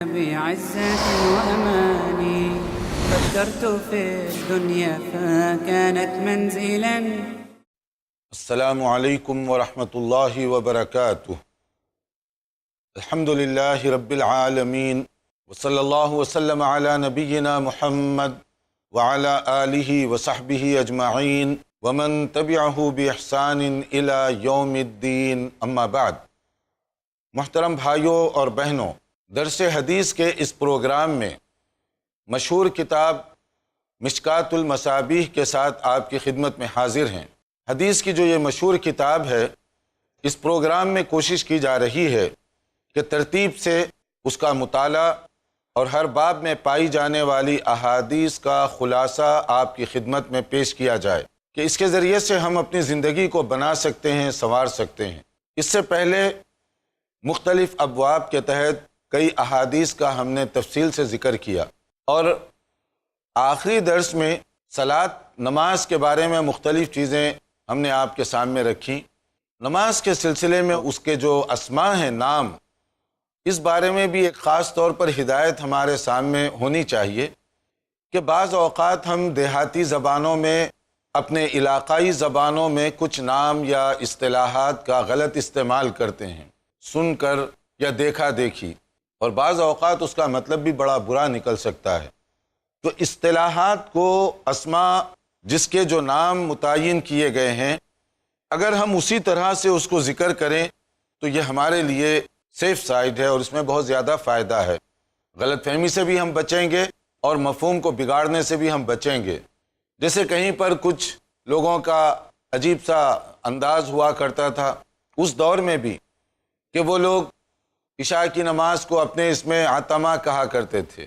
بعزة وأماني فكرت في الدنيا فكانت منزلا. السلام علیکم ورحمۃ اللہ وبرکاتہ. الحمد للہ رب العالمین وصلی اللہ وسلم علی نبینا محمد وعلی آلہ وصحبہ اجمعین ومن تبعہ بإحسان الی یوم الدین. اما بعد. محترم بھائیوں اور بہنوں، درس حدیث کے اس پروگرام میں مشہور کتاب مشکات المصابیح کے ساتھ آپ کی خدمت میں حاضر ہیں. حدیث کی جو یہ مشہور کتاب ہے، اس پروگرام میں کوشش کی جا رہی ہے کہ ترتیب سے اس کا مطالعہ اور ہر باب میں پائی جانے والی احادیث کا خلاصہ آپ کی خدمت میں پیش کیا جائے کہ اس کے ذریعے سے ہم اپنی زندگی کو بنا سکتے ہیں، سنوار سکتے ہیں. اس سے پہلے مختلف ابواب کے تحت کئی احادیث کا ہم نے تفصیل سے ذکر کیا، اور آخری درس میں صلاۃ، نماز کے بارے میں مختلف چیزیں ہم نے آپ کے سامنے رکھی. نماز کے سلسلے میں اس کے جو اسماء ہیں، نام، اس بارے میں بھی ایک خاص طور پر ہدایت ہمارے سامنے ہونی چاہیے کہ بعض اوقات ہم دیہاتی زبانوں میں، اپنے علاقائی زبانوں میں کچھ نام یا اصطلاحات کا غلط استعمال کرتے ہیں، سن کر یا دیکھا دیکھی، اور بعض اوقات اس کا مطلب بھی بڑا برا نکل سکتا ہے. تو اصطلاحات کو، اسماء جس کے جو نام متعین کیے گئے ہیں، اگر ہم اسی طرح سے اس کو ذکر کریں تو یہ ہمارے لیے سیف سائڈ ہے اور اس میں بہت زیادہ فائدہ ہے. غلط فہمی سے بھی ہم بچیں گے اور مفہوم کو بگاڑنے سے بھی ہم بچیں گے. جیسے کہیں پر کچھ لوگوں کا عجیب سا انداز ہوا کرتا تھا اس دور میں بھی، کہ وہ لوگ عشاء کی نماز کو اپنے اس میں عتمہ کہا کرتے تھے،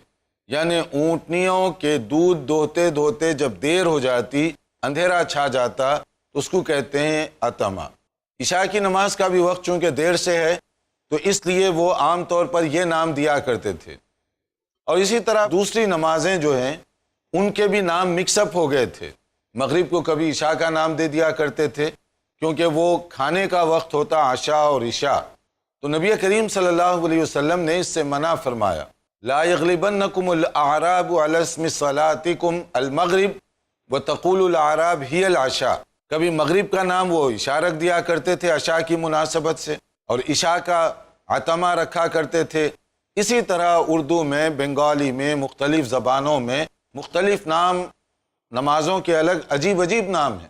یعنی اونٹنیوں کے دودھ دوہتے دوہتے جب دیر ہو جاتی، اندھیرا چھا جاتا، تو اس کو کہتے ہیں عتمہ. عشاء کی نماز کا بھی وقت چونکہ دیر سے ہے تو اس لیے وہ عام طور پر یہ نام دیا کرتے تھے. اور اسی طرح دوسری نمازیں جو ہیں ان کے بھی نام مکس اپ ہو گئے تھے. مغرب کو کبھی عشاء کا نام دے دیا کرتے تھے کیونکہ وہ کھانے کا وقت ہوتا، عشاء اور عشاء. تو نبی کریم صلی اللہ علیہ وسلم نے اس سے منع فرمایا، لا یغلبنکم الاعراب علی اسم صلاتکم المغرب وتقول الاعراب ہی العشاء. کبھی مغرب کا نام وہ عشاء رکھ دیا کرتے تھے عشاء کی مناسبت سے، اور عشاء کا عتمہ رکھا کرتے تھے. اسی طرح اردو میں، بنگالی میں، مختلف زبانوں میں مختلف نام، نمازوں کے الگ عجیب عجیب نام ہیں.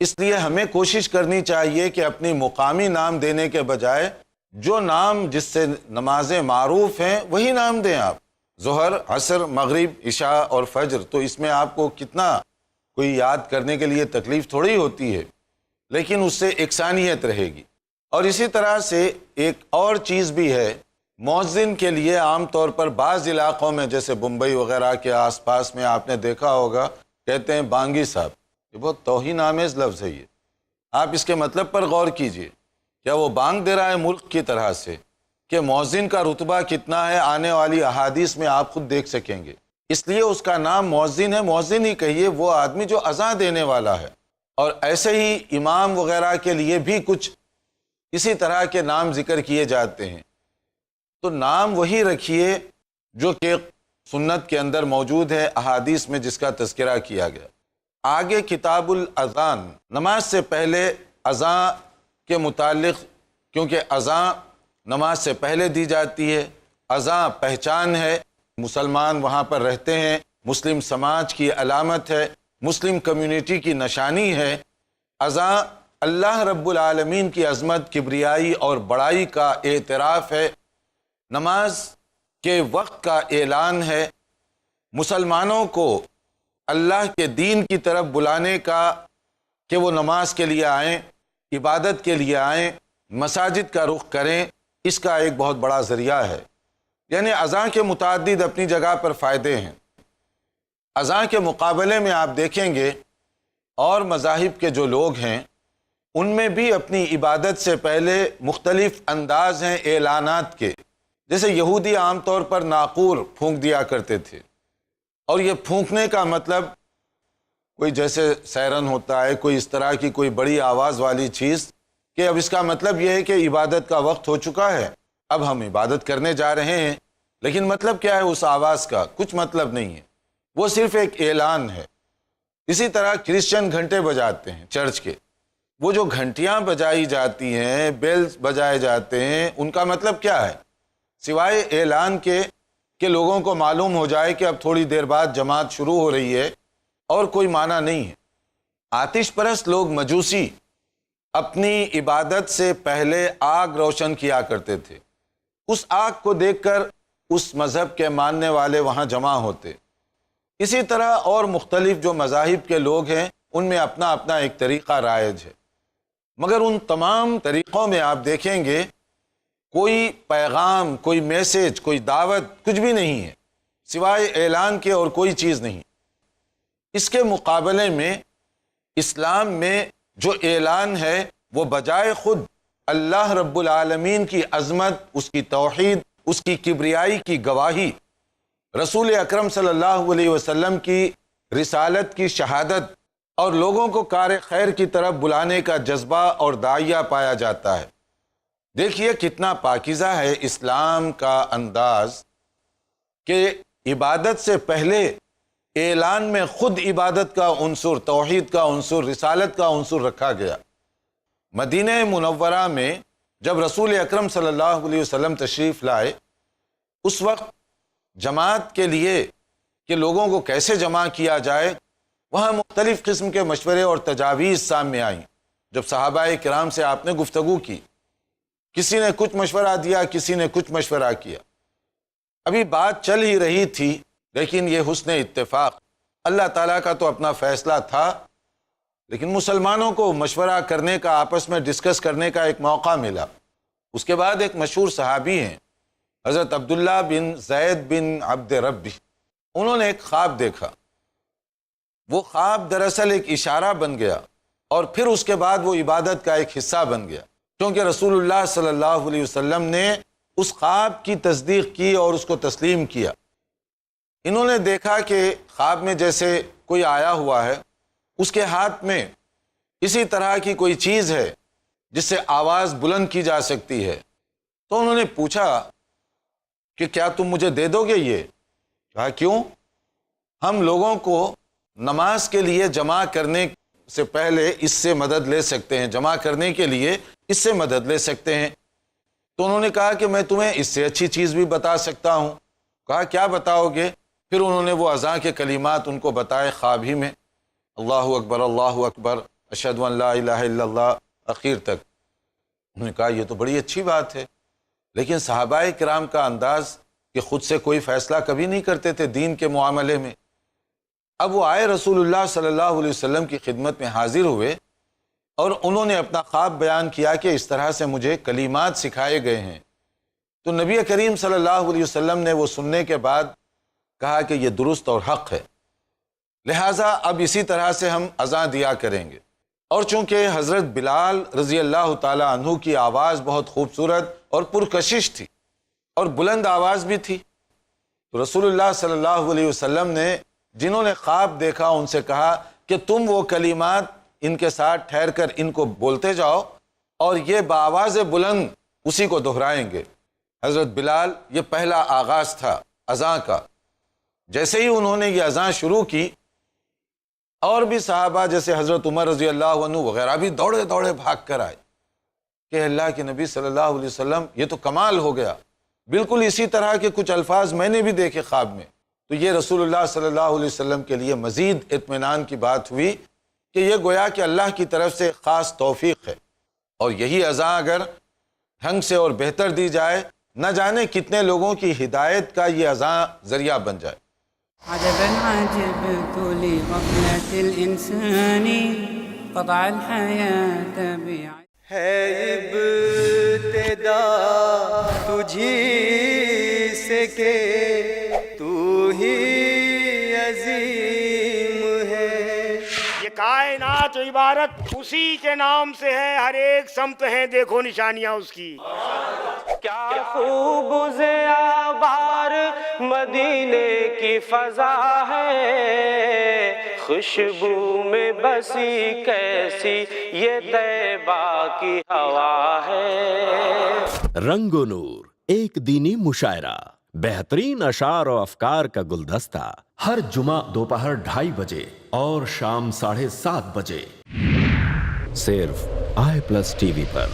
اس لیے ہمیں کوشش کرنی چاہیے کہ اپنی مقامی نام دینے کے بجائے جو نام جس سے نمازیں معروف ہیں وہی نام دیں آپ. ظہر، عصر، مغرب، عشاء اور فجر، تو اس میں آپ کو کتنا کوئی یاد کرنے کے لیے تکلیف تھوڑی ہوتی ہے، لیکن اس سے یکسانیت رہے گی. اور اسی طرح سے ایک اور چیز بھی ہے، مؤذن کے لیے عام طور پر بعض علاقوں میں جیسے بمبئی وغیرہ کے آس پاس میں آپ نے دیکھا ہوگا، کہتے ہیں بانگی صاحب. یہ بہت توہین آمیز لفظ ہے. یہ آپ اس کے مطلب پر غور کیجئے. کیا وہ بانگ دے رہا ہے ملک کی طرح سے؟ کہ مؤذن کا رتبہ کتنا ہے آنے والی احادیث میں آپ خود دیکھ سکیں گے. اس لیے اس کا نام مؤذن ہے. مؤذن ہی کہیے، وہ آدمی جو اذان دینے والا ہے. اور ایسے ہی امام وغیرہ کے لیے بھی کچھ اسی طرح کے نام ذکر کیے جاتے ہیں. تو نام وہی رکھیے جو کہ سنت کے اندر موجود ہے، احادیث میں جس کا تذکرہ کیا گیا. آگے کتاب الاذان، نماز سے پہلے اذان کے متعلق، کیونکہ اذان نماز سے پہلے دی جاتی ہے، اذان پہچان ہے، مسلمان وہاں پر رہتے ہیں، مسلم سماج کی علامت ہے، مسلم کمیونٹی کی نشانی ہے. اذان اللہ رب العالمین کی عظمت، کبریائی اور بڑائی کا اعتراف ہے، نماز کے وقت کا اعلان ہے، مسلمانوں کو اللہ کے دین کی طرف بلانے کا، کہ وہ نماز کے لیے آئیں، عبادت کے لیے آئیں، مساجد کا رخ کریں. اس کا ایک بہت بڑا ذریعہ ہے. یعنی اذان کے متعدد اپنی جگہ پر فائدے ہیں. اذان کے مقابلے میں آپ دیکھیں گے اور مذاہب کے جو لوگ ہیں ان میں بھی اپنی عبادت سے پہلے مختلف انداز ہیں اعلانات کے. جیسے یہودی عام طور پر ناقور پھونک دیا کرتے تھے، اور یہ پھونکنے کا مطلب کوئی جیسے سیرن ہوتا ہے، کوئی اس طرح کی کوئی بڑی آواز والی چیز، کہ اب اس کا مطلب یہ ہے کہ عبادت کا وقت ہو چکا ہے، اب ہم عبادت کرنے جا رہے ہیں. لیکن مطلب کیا ہے اس آواز کا؟ کچھ مطلب نہیں ہے، وہ صرف ایک اعلان ہے۔ اسی طرح کرسچن گھنٹے بجاتے ہیں چرچ کے، وہ جو گھنٹیاں بجائی جاتی ہیں، بیلز بجائے جاتے ہیں، ان کا مطلب کیا ہے؟ سوائے اعلان کے کہ لوگوں کو معلوم ہو جائے کہ اب تھوڑی دیر بعد جماعت شروع ہو رہی ہے، اور کوئی معنی نہیں ہے۔ آتش پرست لوگ مجوسی اپنی عبادت سے پہلے آگ روشن کیا کرتے تھے، اس آگ کو دیکھ کر اس مذہب کے ماننے والے وہاں جمع ہوتے۔ اسی طرح اور مختلف جو مذاہب کے لوگ ہیں ان میں اپنا اپنا ایک طریقہ رائج ہے، مگر ان تمام طریقوں میں آپ دیکھیں گے کوئی پیغام، کوئی میسج، کوئی دعوت، کچھ بھی نہیں ہے سوائے اعلان کے، اور کوئی چیز نہیں۔ اس کے مقابلے میں اسلام میں جو اعلان ہے وہ بجائے خود اللہ رب العالمین کی عظمت، اس کی توحید، اس کی کبریائی کی گواہی، رسول اکرم صلی اللہ علیہ وسلم کی رسالت کی شہادت، اور لوگوں کو کار خیر کی طرف بلانے کا جذبہ اور داعیہ پایا جاتا ہے۔ دیکھیے کتنا پاکیزہ ہے اسلام کا انداز کہ عبادت سے پہلے اعلان میں خود عبادت کا عنصر، توحید کا عنصر، رسالت کا عنصر رکھا گیا۔ مدینہ منورہ میں جب رسول اکرم صلی اللہ علیہ وسلم تشریف لائے، اس وقت جماعت کے لیے کہ لوگوں کو کیسے جمع کیا جائے، وہاں مختلف قسم کے مشورے اور تجاویز سامنے آئیں۔ جب صحابہ کرام سے آپ نے گفتگو کی، کسی نے کچھ مشورہ دیا، کسی نے کچھ مشورہ کیا، ابھی بات چل ہی رہی تھی، لیکن یہ حسن اتفاق، اللہ تعالیٰ کا تو اپنا فیصلہ تھا، لیکن مسلمانوں کو مشورہ کرنے کا، آپس میں ڈسکس کرنے کا ایک موقع ملا۔ اس کے بعد ایک مشہور صحابی ہیں حضرت عبداللہ بن زید بن عبد ربی، انہوں نے ایک خواب دیکھا۔ وہ خواب دراصل ایک اشارہ بن گیا، اور پھر اس کے بعد وہ عبادت کا ایک حصہ بن گیا، کیونکہ رسول اللہ صلی اللہ علیہ وسلم نے اس خواب کی تصدیق کی اور اس کو تسلیم کیا۔ انہوں نے دیکھا کہ خواب میں جیسے کوئی آیا ہوا ہے، اس کے ہاتھ میں اسی طرح کی کوئی چیز ہے جس سے آواز بلند کی جا سکتی ہے۔ تو انہوں نے پوچھا کہ کیا تم مجھے دے دو گے یہ؟ کہا کیوں؟ ہم لوگوں کو نماز کے لیے جمع کرنے سے پہلے اس سے مدد لے سکتے ہیں، جمع کرنے کے لیے اس سے مدد لے سکتے ہیں۔ تو انہوں نے کہا کہ میں تمہیں اس سے اچھی چیز بھی بتا سکتا ہوں۔ کہا کیا بتاؤ گے؟ پھر انہوں نے وہ اذان کے کلمات ان کو بتائے خواب ہی میں، اللہ اکبر، اللہ اکبر، اشہد ان لا الہ الا اللہ، اخیر تک۔ انہوں نے کہا یہ تو بڑی اچھی بات ہے، لیکن صحابہ کرام کا انداز کہ خود سے کوئی فیصلہ کبھی نہیں کرتے تھے دین کے معاملے میں۔ اب وہ آئے رسول اللہ صلی اللہ علیہ وسلم کی خدمت میں حاضر ہوئے، اور انہوں نے اپنا خواب بیان کیا کہ اس طرح سے مجھے کلمات سکھائے گئے ہیں۔ تو نبی کریم صلی اللہ علیہ وسلم نے وہ سننے کے بعد کہا کہ یہ درست اور حق ہے، لہٰذا اب اسی طرح سے ہم اذان دیا کریں گے۔ اور چونکہ حضرت بلال رضی اللہ تعالی عنہ کی آواز بہت خوبصورت اور پرکشش تھی، اور بلند آواز بھی تھی، تو رسول اللہ صلی اللہ علیہ وسلم نے جنہوں نے خواب دیکھا ان سے کہا کہ تم وہ کلمات ان کے ساتھ ٹھہر کر ان کو بولتے جاؤ، اور یہ بآواز بلند اسی کو دہرائیں گے۔ حضرت بلال، یہ پہلا آغاز تھا اذان کا۔ جیسے ہی انہوں نے یہ اذان شروع کی، اور بھی صحابہ جیسے حضرت عمر رضی اللہ عنہ وغیرہ بھی دوڑے دوڑے بھاگ کر آئے کہ اللہ کے نبی صلی اللہ علیہ وسلم یہ تو کمال ہو گیا، بالکل اسی طرح کے کچھ الفاظ میں نے بھی دیکھے خواب میں۔ تو یہ رسول اللہ صلی اللہ علیہ وسلم کے لیے مزید اطمینان کی بات ہوئی کہ یہ گویا کہ اللہ کی طرف سے خاص توفیق ہے، اور یہی اذان اگر ڈھنگ سے اور بہتر دی جائے، نہ جانے کتنے لوگوں کی ہدایت کا یہ اذان ذریعہ بن جائے۔ عجبا عجبت لغفلة الإنسان قطع الحياة ہے ابتدا تجھی سے کہ تو ہی عظیم ہے۔ یہ کائنات و عبارت اسی کے نام سے ہے، ہر ایک سمت ہیں، دیکھو نشانیاں اس کی۔ کیا خوب زیابار مدینے کی فضا ہے، خوشبو میں بسی کیسی یہ طیبہ کی ہوا ہے۔ رنگ و نور ایک دینی مشاعرہ بہترین اشعار و افکار کا گلدستہ ہر جمعہ دوپہر 2:30 بجے اور شام 7:30 بجے صرف i+TV پر،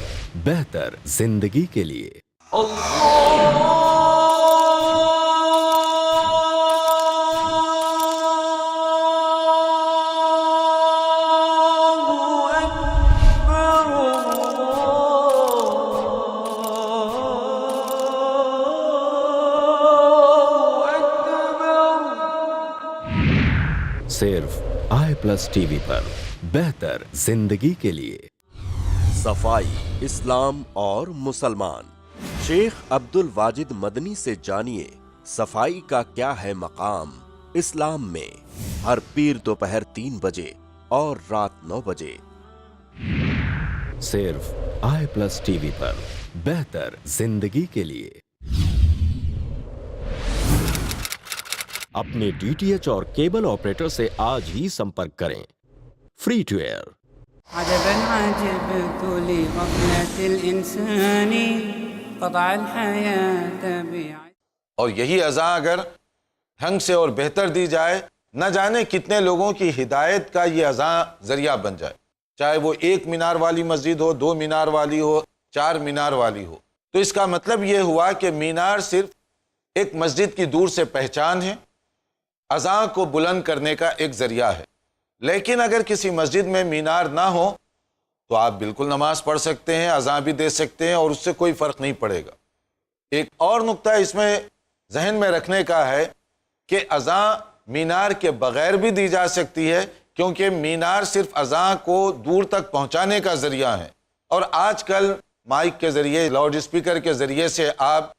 بہتر زندگی کے لیے۔ صرف i+TV پر، بہتر زندگی کے لیے۔ صفائی، اسلام اور مسلمان، شیخ عبد الواجد مدنی سے جانیے صفائی کا کیا ہے مقام اسلام میں، ہر پیر دوپہر 3 بجے اور رات 9 بجے۔ صرف i+TV پر، بہتر زندگی کے لیے۔ اپنے DTH اور کیبل آپریٹر سے آج ہی سمپرک کریں۔ Free to air. عجبا عجبت لغفلة الإنسان قطع الحياة بعين۔ اور یہی اذان اگر ڈھنگ سے اور بہتر دی جائے، نہ جانے کتنے لوگوں کی ہدایت کا یہ اذان ذریعہ بن جائے، چاہے وہ 1 مینار والی مسجد ہو، 2 مینار والی ہو، 4 مینار والی ہو۔ تو اس کا مطلب یہ ہوا کہ مینار صرف ایک مسجد کی دور سے پہچان ہے، اذان کو بلند کرنے کا ایک ذریعہ ہے۔ لیکن اگر کسی مسجد میں مینار نہ ہو تو آپ بالکل نماز پڑھ سکتے ہیں، اذان بھی دے سکتے ہیں، اور اس سے کوئی فرق نہیں پڑے گا۔ ایک اور نقطہ اس میں ذہن میں رکھنے کا ہے کہ اذان مینار کے بغیر بھی دی جا سکتی ہے، کیونکہ مینار صرف اذان کو دور تک پہنچانے کا ذریعہ ہے، اور آج کل مائک کے ذریعے، لاؤڈ اسپیکر کے ذریعے سے آپ،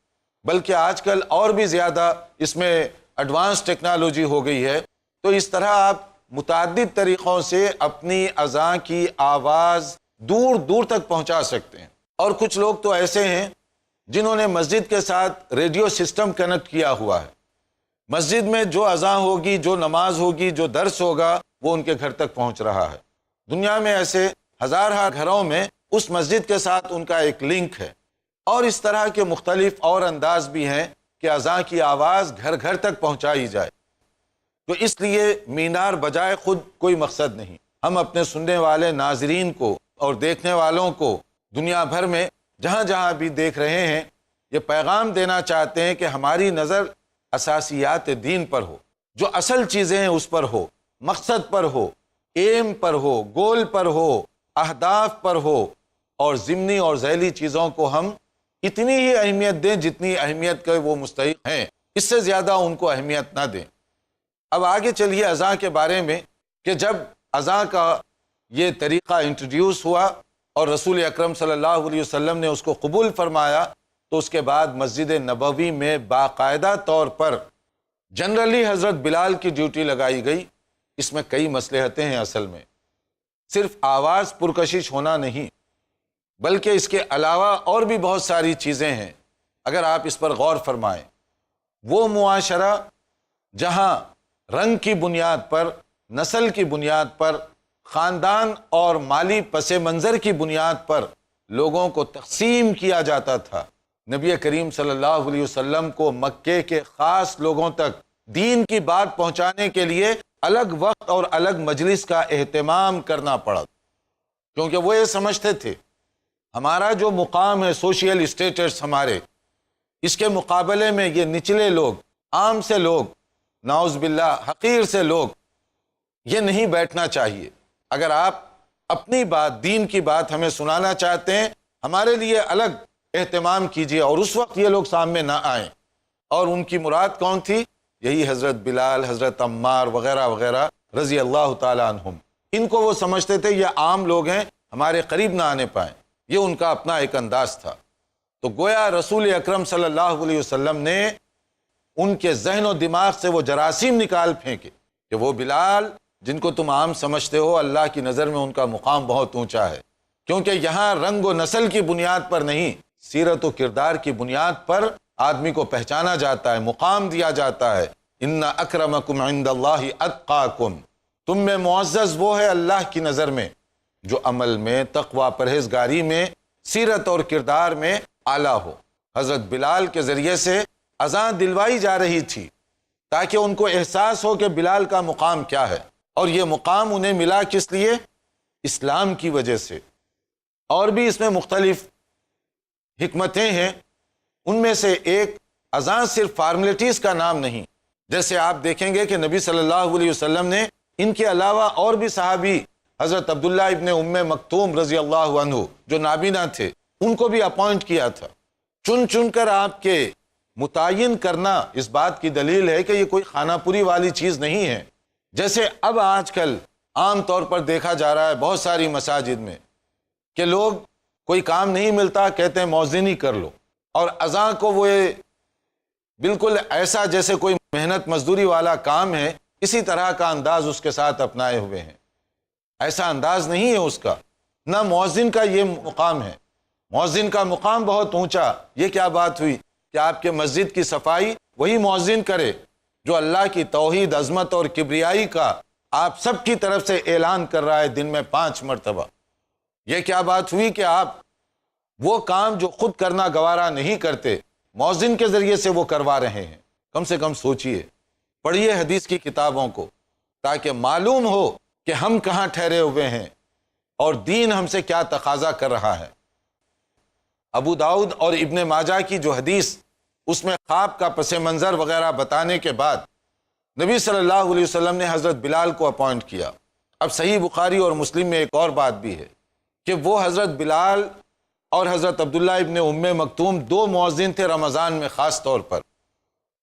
بلکہ آج کل اور بھی زیادہ اس میں ایڈوانس ٹیکنالوجی ہو گئی ہے، تو اس طرح آپ متعدد طریقوں سے اپنی اذان کی آواز دور دور تک پہنچا سکتے ہیں۔ اور کچھ لوگ تو ایسے ہیں جنہوں نے مسجد کے ساتھ ریڈیو سسٹم کنیکٹ کیا ہوا ہے، مسجد میں جو اذان ہوگی، جو نماز ہوگی، جو درس ہوگا، وہ ان کے گھر تک پہنچ رہا ہے۔ دنیا میں ایسے ہزارہ گھروں میں اس مسجد کے ساتھ ان کا ایک لنک ہے، اور اس طرح کے مختلف اور انداز بھی ہیں کہ اذان کی آواز گھر گھر تک پہنچائی جائے۔ تو اس لیے مینار بجائے خود کوئی مقصد نہیں۔ ہم اپنے سننے والے ناظرین کو اور دیکھنے والوں کو دنیا بھر میں جہاں جہاں بھی دیکھ رہے ہیں، یہ پیغام دینا چاہتے ہیں کہ ہماری نظر اساسیات دین پر ہو، جو اصل چیزیں ہیں اس پر ہو، مقصد پر ہو، ایم پر ہو، گول پر ہو، اہداف پر ہو، اور ضمنی اور ذیلی چیزوں کو ہم اتنی ہی اہمیت دیں جتنی اہمیت کے وہ مستحق ہیں، اس سے زیادہ ان کو اہمیت نہ دیں۔ اب آگے چلیے اذان کے بارے میں، کہ جب اذان کا یہ طریقہ انٹروڈیوس ہوا اور رسول اکرم صلی اللہ علیہ وسلم نے اس کو قبول فرمایا، تو اس کے بعد مسجد نبوی میں باقاعدہ طور پر جنرلی حضرت بلال کی ڈیوٹی لگائی گئی۔ اس میں کئی مصلحتیں ہیں، اصل میں صرف آواز پرکشش ہونا نہیں، بلکہ اس کے علاوہ اور بھی بہت ساری چیزیں ہیں۔ اگر آپ اس پر غور فرمائیں، وہ معاشرہ جہاں رنگ کی بنیاد پر، نسل کی بنیاد پر، خاندان اور مالی پس منظر کی بنیاد پر لوگوں کو تقسیم کیا جاتا تھا، نبی کریم صلی اللہ علیہ وسلم کو مکے کے خاص لوگوں تک دین کی بات پہنچانے کے لیے الگ وقت اور الگ مجلس کا اہتمام کرنا پڑا، کیونکہ وہ یہ سمجھتے تھے ہمارا جو مقام ہے، سوشل اسٹیٹس ہمارے، اس کے مقابلے میں یہ نچلے لوگ، عام سے لوگ، نعوذ باللہ حقیر سے لوگ، یہ نہیں بیٹھنا چاہیے۔ اگر آپ اپنی بات، دین کی بات ہمیں سنانا چاہتے ہیں، ہمارے لیے الگ اہتمام کیجیے، اور اس وقت یہ لوگ سامنے نہ آئیں۔ اور ان کی مراد کون تھی؟ یہی حضرت بلال، حضرت عمار وغیرہ وغیرہ رضی اللہ تعالیٰ عنہم۔ ان کو وہ سمجھتے تھے یہ عام لوگ ہیں، ہمارے قریب نہ آنے پائیں، یہ ان کا اپنا ایک انداز تھا۔ تو گویا رسول اکرم صلی اللہ علیہ وسلم نے ان کے ذہن و دماغ سے وہ جراثیم نکال پھینکے کہ وہ بلال جن کو تم عام سمجھتے ہو، اللہ کی نظر میں ان کا مقام بہت اونچا ہے، کیونکہ یہاں رنگ و نسل کی بنیاد پر نہیں، سیرت و کردار کی بنیاد پر آدمی کو پہچانا جاتا ہے، مقام دیا جاتا ہے۔ ان اکرمکم عند اللہ اتقاکم، تم میں معزز وہ ہے اللہ کی نظر میں جو عمل میں، تقوی، پرہیزگاری میں، سیرت اور کردار میں اعلیٰ ہو۔ حضرت بلال کے ذریعے سے اذان دلوائی جا رہی تھی تاکہ ان کو احساس ہو کہ بلال کا مقام کیا ہے، اور یہ مقام انہیں ملا کس لیے؟ اسلام کی وجہ سے۔ اور بھی اس میں مختلف حکمتیں ہیں، ان میں سے ایک اذان صرف فارمیلٹیز کا نام نہیں، جیسے آپ دیکھیں گے کہ نبی صلی اللہ علیہ وسلم نے ان کے علاوہ اور بھی صحابی حضرت عبداللہ ابن ام مکتوم رضی اللہ عنہ جو نابینا تھے ان کو بھی اپوائنٹ کیا تھا۔ چن چن کر آپ کے متعین کرنا اس بات کی دلیل ہے کہ یہ کوئی خانہ پوری والی چیز نہیں ہے، جیسے اب آج کل عام طور پر دیکھا جا رہا ہے بہت ساری مساجد میں کہ لوگ کوئی کام نہیں ملتا کہتے ہیں مؤذن ہی کر لو، اور اذان کو وہ بالکل ایسا جیسے کوئی محنت مزدوری والا کام ہے، اسی طرح کا انداز اس کے ساتھ اپنائے ہوئے ہیں۔ ایسا انداز نہیں ہے اس کا، نہ مؤذن کا یہ مقام ہے۔ مؤذن کا مقام بہت اونچا۔ یہ کیا بات ہوئی کہ آپ کے مسجد کی صفائی وہی مؤذن کرے جو اللہ کی توحید، عظمت اور کبریائی کا آپ سب کی طرف سے اعلان کر رہا ہے دن میں 5 مرتبہ۔ یہ کیا بات ہوئی کہ آپ وہ کام جو خود کرنا گوارا نہیں کرتے مؤذن کے ذریعے سے وہ کروا رہے ہیں۔ کم سے کم سوچئے، پڑھیے حدیث کی کتابوں کو تاکہ معلوم ہو کہ ہم کہاں ٹھہرے ہوئے ہیں اور دین ہم سے کیا تقاضا کر رہا ہے۔ ابو داؤد اور ابن ماجہ کی جو حدیث اس میں خواب کا پس منظر وغیرہ بتانے کے بعد نبی صلی اللہ علیہ وسلم نے حضرت بلال کو اپوائنٹ کیا۔ اب صحیح بخاری اور مسلم میں ایک اور بات بھی ہے کہ وہ حضرت بلال اور حضرت عبداللہ ابن ام مکتوم 2 مؤذن تھے رمضان میں خاص طور پر،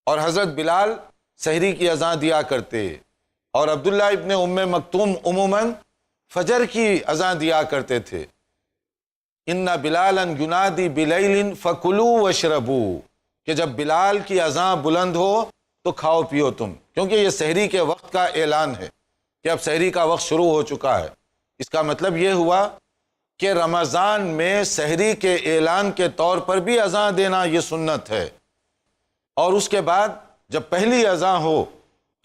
اور حضرت بلال سحری کی اذان دیا کرتے اور عبداللہ ابن ام مکتوم عموماً فجر کی اذان دیا کرتے تھے۔ ان بلالا ینادی بلیل فکلوا واشربوا، کہ جب بلال کی اذان بلند ہو تو کھاؤ پیو تم، کیونکہ یہ سحری کے وقت کا اعلان ہے کہ اب سحری کا وقت شروع ہو چکا ہے۔ اس کا مطلب یہ ہوا کہ رمضان میں سحری کے اعلان کے طور پر بھی اذان دینا یہ سنت ہے، اور اس کے بعد جب پہلی اذان ہو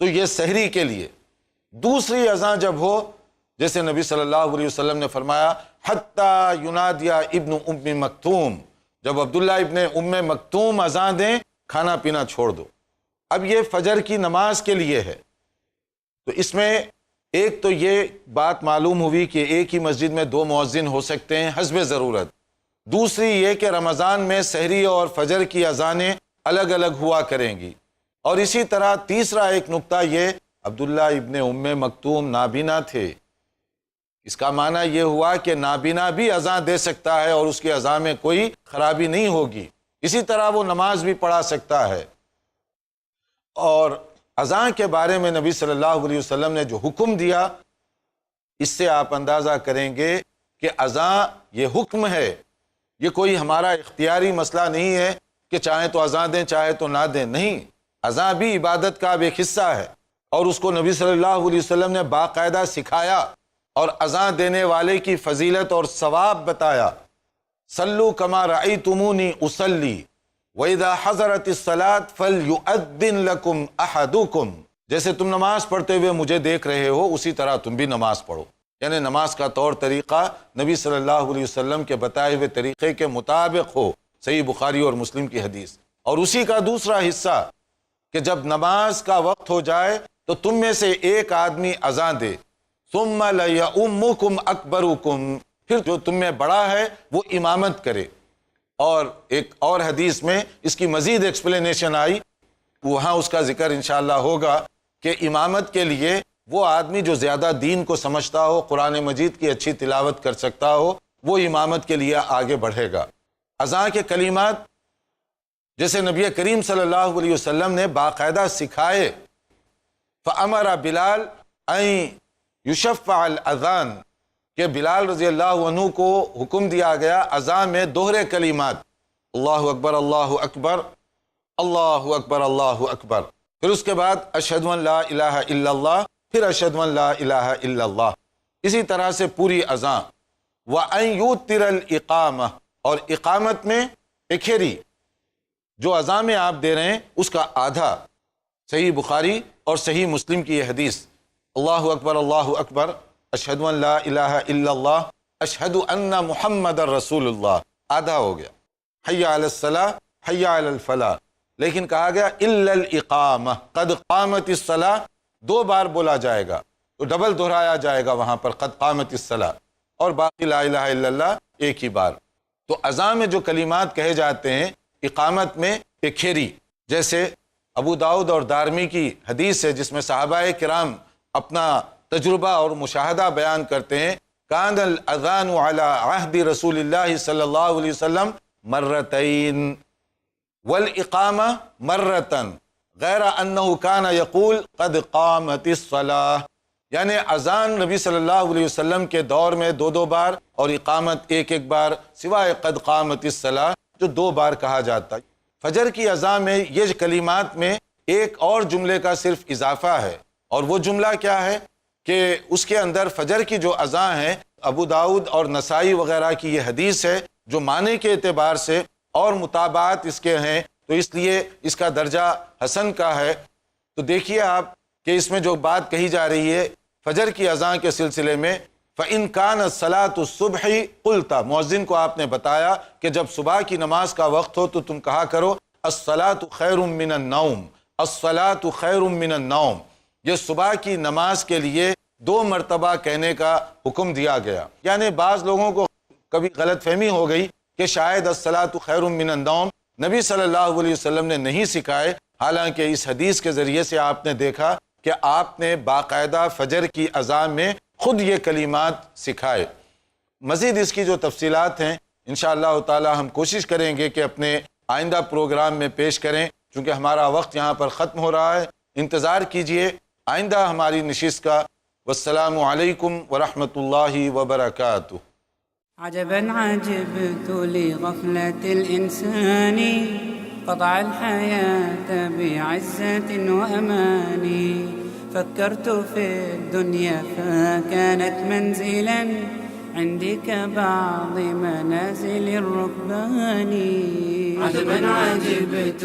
تو یہ سحری کے لیے، دوسری اذان جب ہو جیسے نبی صلی اللہ علیہ وسلم نے فرمایا حتیٰ ینادیا ابن ام مکتوم، جب عبداللہ ابن ام مکتوم اذان دیں کھانا پینا چھوڑ دو۔ اب یہ فجر کی نماز کے لیے ہے، تو اس میں ایک تو یہ بات معلوم ہوئی کہ ایک ہی مسجد میں 2 مؤذن ہو سکتے ہیں حسب ضرورت۔ دوسری یہ کہ رمضان میں سحری اور فجر کی اذانیں الگ الگ ہوا کریں گی، اور اسی طرح تیسرا ایک نقطہ یہ عبداللہ ابن ام مکتوم نابینا تھے۔ اس کا معنی یہ ہوا کہ نابینا بھی اذان دے سکتا ہے اور اس کی اذان میں کوئی خرابی نہیں ہوگی، اسی طرح وہ نماز بھی پڑھا سکتا ہے۔ اور اذان کے بارے میں نبی صلی اللہ علیہ وسلم نے جو حکم دیا، اس سے آپ اندازہ کریں گے کہ اذان یہ حکم ہے، یہ کوئی ہمارا اختیاری مسئلہ نہیں ہے کہ چاہیں تو اذان دیں چاہے تو نہ دیں، نہیں، اذان بھی عبادت کا ایک حصہ ہے، اور اس کو نبی صلی اللہ علیہ وسلم نے باقاعدہ سکھایا اور اذان دینے والے کی فضیلت اور ثواب بتایا۔ صلو کما رأیتمونی اصلی وَإِذَا حَضَرَتِ الصَّلَاةُ فَلْيُؤَذِّن لَكُمْ أَحَدُكُمْ، جیسے تم نماز پڑھتے ہوئے مجھے دیکھ رہے ہو اسی طرح تم بھی نماز پڑھو، یعنی نماز کا طور طریقہ نبی صلی اللہ علیہ وسلم کے بتائے ہوئے طریقے کے مطابق ہو، صحیح بخاری اور مسلم کی حدیث۔ اور اسی کا دوسرا حصہ کہ جب نماز کا وقت ہو جائے تو تم میں سے ایک آدمی اذان دے، ثُمَّ لَيَؤُمُّكُمْ أَكْبَرُكُمْ، پھر جو تم میں بڑا ہے وہ امامت کرے۔ اور ایک اور حدیث میں اس کی مزید ایکسپلینیشن آئی، وہاں اس کا ذکر انشاءاللہ ہوگا کہ امامت کے لیے وہ آدمی جو زیادہ دین کو سمجھتا ہو، قرآن مجید کی اچھی تلاوت کر سکتا ہو، وہ امامت کے لیے آگے بڑھے گا۔ اذان کے کلمات جیسے نبی کریم صلی اللہ علیہ وسلم نے باقاعدہ سکھائے، فَأَمَرَ بِلَال أَن يُشَفَّعَ الْأَذَانَ، کہ بلال رضی اللہ عنہ کو حکم دیا گیا اذان میں دوہرے کلمات، اللہ اکبر اللہ اکبر، اللہ اکبر اللہ اکبر، پھر اس کے بعد اشہد ان لا الہ الا اللہ، پھر اشہد ان لا الہ الا اللہ، اسی طرح سے پوری اذان۔ وَأَن يُوتِرَ الْإِقَامَةَ، اور اقامت میں اکھیری جو اذان میں آپ دے رہے ہیں اس کا آدھا، صحیح بخاری اور صحیح مسلم کی یہ حدیث، اللہ اکبر اللہ اکبر، اشہد ان لا الہ الا اللہ، اشہد ان محمد رسول اللہ، آدھا ہو گیا۔ حی علی الصلاۃ حی علی الفلاح، لیکن کہا گیا الا الاقامہ، قد قامت الصلاۃ 2 بار بولا جائے گا، تو ڈبل دہرایا جائے گا وہاں پر قد قامت الصلاۃ، اور باقی لا الہ الا اللہ ایک ہی بار۔ تو اذان میں جو کلمات کہے جاتے ہیں اقامت میں اکھیری، جیسے ابو داؤد اور دارمی کی حدیث ہے جس میں صحابہ کرام اپنا تجربہ اور مشاہدہ بیان کرتے ہیں، کان الاذان علی عہد رسول اللہ صلی اللہ علیہ وسلم مرتین والاقامہ مرتن غیر انہ کان یقول قد قامت الصلاۃ، یعنی اذان نبی صلی اللہ علیہ وسلم کے دور میں 2 بار اور اقامت ایک بار، سوائے قد قامت الصلاۃ جو 2 بار کہا جاتا ہے۔ فجر کی اذان میں یہ کلمات میں ایک اور جملے کا صرف اضافہ ہے، اور وہ جملہ کیا ہے کہ اس کے اندر فجر کی جو اذان ہے، ابو داؤد اور نسائی وغیرہ کی یہ حدیث ہے جو معنی کے اعتبار سے اور مطابعات اس کے ہیں، تو اس لیے اس کا درجہ حسن کا ہے۔ تو دیکھیے آپ کہ اس میں جو بات کہی جا رہی ہے فجر کی اذان کے سلسلے میں، فَإِن كَانَتْ صَلَاةُ الصُّبْحِ قُلْتَ، مؤذن کو آپ نے بتایا کہ جب صبح کی نماز کا وقت ہو تو تم کہا کرو الصلاۃ خیر من النوم، الصلاۃ خیر من النوم، یہ صبح کی نماز کے لیے 2 مرتبہ کہنے کا حکم دیا گیا۔ یعنی بعض لوگوں کو کبھی غلط فہمی ہو گئی کہ شاید الصلاۃ خیر من النوم نبی صلی اللہ علیہ وسلم نے نہیں سکھائے، حالانکہ اس حدیث کے ذریعے سے آپ نے دیکھا کہ آپ نے باقاعدہ فجر کی اذان میں خود یہ کلمات سکھائے۔ مزید اس کی جو تفصیلات ہیں انشاءاللہ تعالی ہم کوشش کریں گے کہ اپنے آئندہ پروگرام میں پیش کریں، چونکہ ہمارا وقت یہاں پر ختم ہو رہا ہے۔ انتظار کیجئے آئندہ ہماری نشست کا۔ والسلام علیکم ورحمۃ اللہ وبرکاتہ۔ عجبا عجبت لغفلة الإنسان قطع الحياة بعزة وأمان فكرت في الدنيا فكانت منزلا عندي كبعض منازل الركبان عجبا عجبت